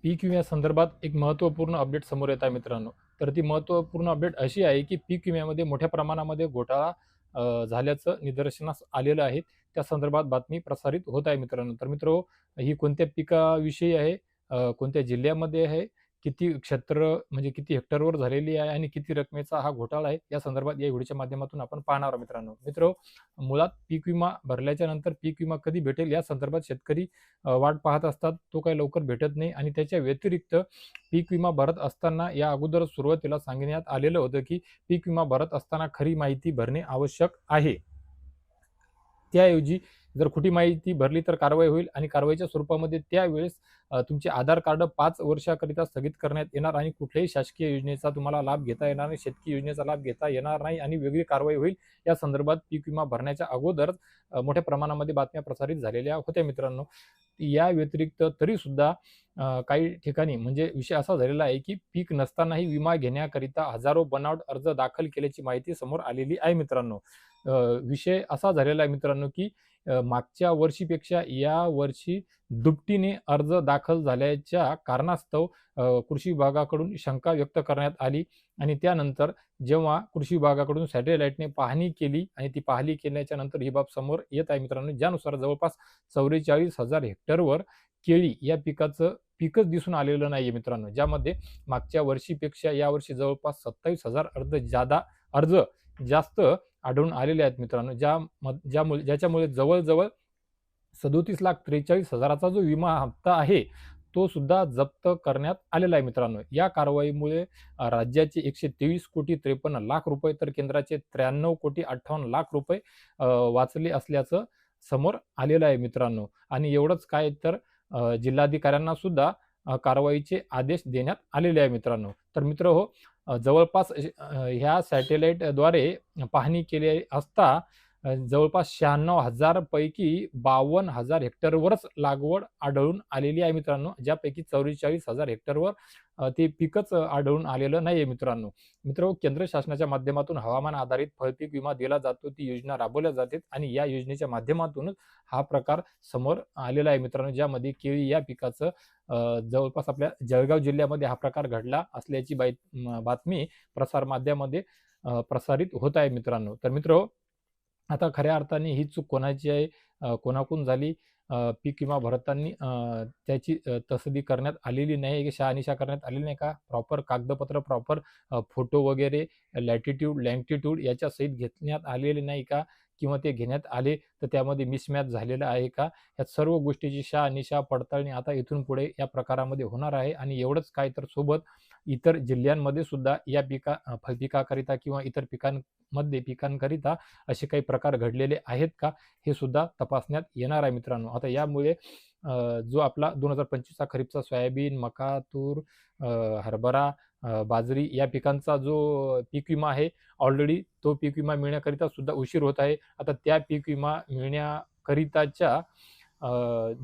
पीक विम्यासंदर्भात एक महत्त्वपूर्ण अपडेट समोर येत आहे मित्रांनो. तर ती महत्त्वपूर्ण अपडेट अशी आहे, की पीक विम्यामध्ये मोठ्या प्रमाणामध्ये घोटाळा झाल्याचं निदर्शनास आलेलं आहे. त्या संदर्भात बातमी प्रसारित होत आहे मित्रांनो. तर मित्रो, ही कोणत्या पिकाविषयी आहे, कोणत्या जिल्ह्यामध्ये आहे, किती क्षेत्र म्हणजे किती हेक्टरवर झालेली आहे आणि किती रकमेचा हा घोटाळा आहे, या संदर्भात या व्हिडिओच्या माध्यमातून आपण पाहणार आहोत मित्रांनो. मुळात पीक विमा भरल्याच्या नंतर पीक विमा कधी भेटेल या संदर्भात शेतकरी वाट पाहत असतात. तो काही लवकर भेटत नाही आणि त्याच्या व्यतिरिक्त पीक विमा भरत असताना या अगोदर सुरुवातीला सांगण्यात आलेलं होतं, की पीक विमा भरत असताना खरी माहिती भरणे आवश्यक आहे. त्याऐवजी जर खोटी माहिती भरली तर कारवाई होईल आणि कारवाईच्या स्वरूपामध्ये त्यावेळेस तुमचे आधार कार्ड 5 वर्षाकरिता स्थगित करण्यात येणार आणि कुठल्याही शासकीय योजनेचा तुम्हाला लाभ घेता येणार नाही, शेतकी योजनेचा लाभ घेता येणार नाही आणि वेगळी कारवाई होईल. या संदर्भात पीक विमा भरण्याच्या अगोदरच मोठ्या प्रमाणामध्ये बातम्या प्रसारित झालेल्या होत्या मित्रांनो. या व्यतिरिक्त तरीसुद्धा काही ठिकाणी म्हणजे विषय असा झालेला आहे, की पीक नसतानाही विमा घेण्याकरिता हजारो बनावट अर्ज दाखल केल्याची माहिती समोर आलेली आहे मित्रांनो. विषय असा झालेला आहे मित्रांनो, की मागच्या वर्षीपेक्षा या वर्षी दुपटीने अर्ज दाखल झाल्याच्या कारणास्तव कृषी विभागाकडून शंका व्यक्त करण्यात आली आणि त्यानंतर जेव्हा कृषी विभागाकडून सॅटेलाईटने पाहणी केली आणि ती पाहणी केल्याच्या नंतर ही बाब समोर येत आहे मित्रांनो, ज्यानुसार जवळपास 44,000 हेक्टरवर केळी या पिकाचं पीकच दिसून आलेलं नाहीये मित्रांनो. ज्यामध्ये मागच्या वर्षीपेक्षा यावर्षी जवळपास 27,000 अर्ज जास्त आढळून आलेले आहेत मित्रांनो. ज्याच्यामुळे जवळ-जवळ 37,43,000चा जो विमा हप्ता आहे, तो सुद्धा जप्त करण्यात आलेला आहे मित्रांनो. या कारवाईमुळे राज्याचे 123,53,53,00,000 रुपये तर केंद्राचे 93,58,00,000 रुपये वाचले असल्याचं समोर आलेलं आहे मित्रांनो. आणि एवढंच काय तर जिल्हाधिकाऱ्यांना सुद्धा कारवाईचे आदेश देण्यात आलेले आहे मित्रांनो. तर मित्रहो, जवळपास ह्या सॅटेलाईटद्वारे पाहणी केली असता जवळपास 96,000 पैकी 52,000 हेक्टरवरच लागवड आढळून आलेली आहे मित्रांनो. ज्यापैकी 44,000 हेक्टरवर ते पीकच आढळून आलेलं नाहीये मित्रांनो. केंद्र शासनाच्या माध्यमातून हवामान आधारित फळपीक विमा दिला जातो. ती योजना राबवल्या जाते आणि या योजनेच्या माध्यमातूनच हा प्रकार समोर आलेला आहे मित्रांनो. ज्यामध्ये केळी या पिकाचं जवळपास आपल्या जळगाव जिल्ह्यामध्ये हा प्रकार घडला असल्याची बातमी प्रसारमाध्यमामध्ये प्रसारित होत आहे मित्रांनो. तर आता खऱ्या अर्थाने ही चूक कोणाची आहे? कोणाकडून झाली? पीक विमा भरताना त्याची तसदी करण्यात आलेली नाही, की शहानिशा करण्यात आलेली नाही का? प्रॉपर कागदपत्र, प्रॉपर फोटो वगैरे, लॅटिट्यूड, लँगिट्यूड याच्या सहित घेण्यात आलेले नाही का? किंवा ते घेण्यात आले तर त्यामध्ये मिसमॅच झालेलं आहे का? या सर्व गोष्टीची शहानिशा पडताळणी आता इथून पुढे या प्रकारामध्ये होणार आहे आणि एवढंच काय तर सोबत इतर जिल्ह्यांमध्ये सुद्धा या फळपिकाकरिता किंवा इतर पिकांकरिता असे काही प्रकार घडलेले आहेत का? हे सुद्धा तपासण्यात येणार आहे मित्रांनो. आता यामुळे जो आपला 2025चा खरीपचा सोयाबीन, मका, तूर, हरभरा, बाजरी या पिकांचा जो पीक विमा आहे, ऑलरेडी तो पीक विमा मिळण्याकरिता सुद्धा उशीर होत आहे. आता त्या पीक विमा मिळण्याकरिताच्या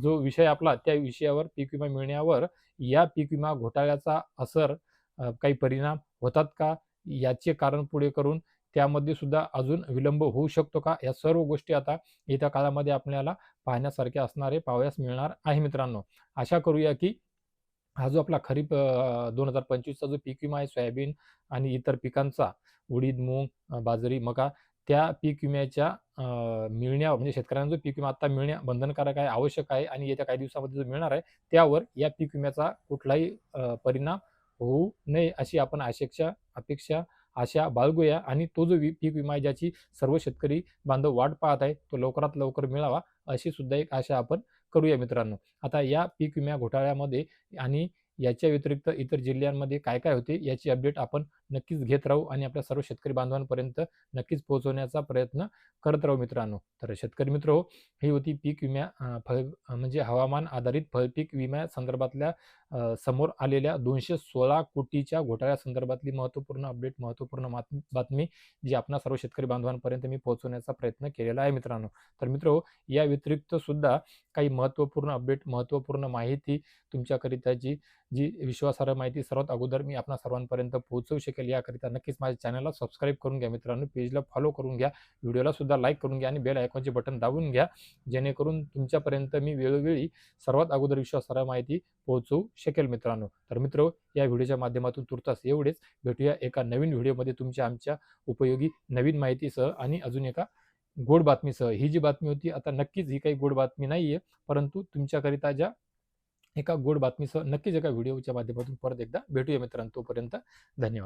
जो विषय आपला त्या विषयावर पीक विमा मिळण्यावर या पीक विमा घोटाळ्याचा असर काही परिणाम होतात का? याचे कारण पुढे करून त्यामध्ये सुद्धा अजून विलंब होऊ शकतो का? या सर्व गोष्टी आता येत्या काळामध्ये आपल्याला पाहण्यासारख्या असणार आहे, पाहावयास मिळणार आहे मित्रांनो. आशा करूया की हा जो आपला खरीप 2025चा जो पीक विमा आहे सोयाबीन आणि इतर पिकांचा उडीद, मूग, बाजरी, मका त्या पीक विम्याच्या म्हणजे शेतकऱ्यांना जो पीक विमा आता मिळणे बंधनकारक आहे, आवश्यक आहे आणि येत्या काही दिवसामध्ये जो मिळणार आहे, त्यावर या पीक विम्याचा कुठलाही परिणाम होऊ नये अशी आपण अपेक्षा, आशा बाळगूया आणि तो जो पीक विमा आहे ज्याची सर्व शेतकरी बांधव वाट पाहत आहेत, तो लवकरात लवकर मिळावा अशी सुद्धा एक आशा आपण करूया मित्रांनो. आता या पीक विमा घोटाळ्यामध्ये आणि याच्या व्यतिरिक्त इतर जिल्ह्यांमध्ये काय-काय होते याची अपडेट आपण नक्कीच घेत राहू आणि आपल्या सर्व शेतकरी बांधवांपर्यंत नक्कीच पोहोचवण्याचा प्रयत्न करत राहू मित्रांनो. तर शेतकरी मित्रहो, ही होती पीक विमा म्हणजे हवामान आधारित फळपीक विम्या संदर्भातल्या समोर आलेल्या 216 कोटीच्या घोटाळ्यासंदर्भातली महत्त्वपूर्ण अपडेट, महत्त्वपूर्ण बातमी जी आपणा सर्व शेतकरी बांधवांपर्यंत मी पोहोचवण्याचा प्रयत्न केलेला आहे मित्रांनो. तर मित्रहो, या व्यतिरिक्त सुद्धा काही महत्त्वपूर्ण अपडेट, महत्त्वपूर्ण माहिती तुमच्याकरिताची जी विश्वासार्ह माहिती सर्वात अगोदर मी आपणा सर्वांपर्यंत पोहोचवू शकेन शकेल याकरिता नक्कीच माझ्या चॅनलला सबस्क्राईब करून घ्या मित्रांनो, पेजला फॉलो करून घ्या, व्हिडिओला सुद्धा लाईक करून घ्या आणि बेल आयकॉनचे बटन दाबून घ्या, जेणेकरून तुमच्यापर्यंत मी वेळोवेळी सर्वात अगोदर विश्वासार्ह माहिती पोहोचवू शकेल मित्रांनो. तर मित्र, या व्हिडिओच्या माध्यमातून तुर्तास एवढेच. भेटूया एका नवीन व्हिडिओमध्ये तुमच्या आमच्या उपयोगी नवीन माहितीसह आणि अजून एका गोड बातमीसह. ही जी बातमी होती आता नक्कीच ही काही गोड बातमी नाहीये, परंतु तुमच्याकरिता ज्या एका गोड बातमीसह नक्कीच एका व्हिडिओच्या माध्यमातून परत एकदा भेटूया मित्रांनो. तोपर्यंत धन्यवाद.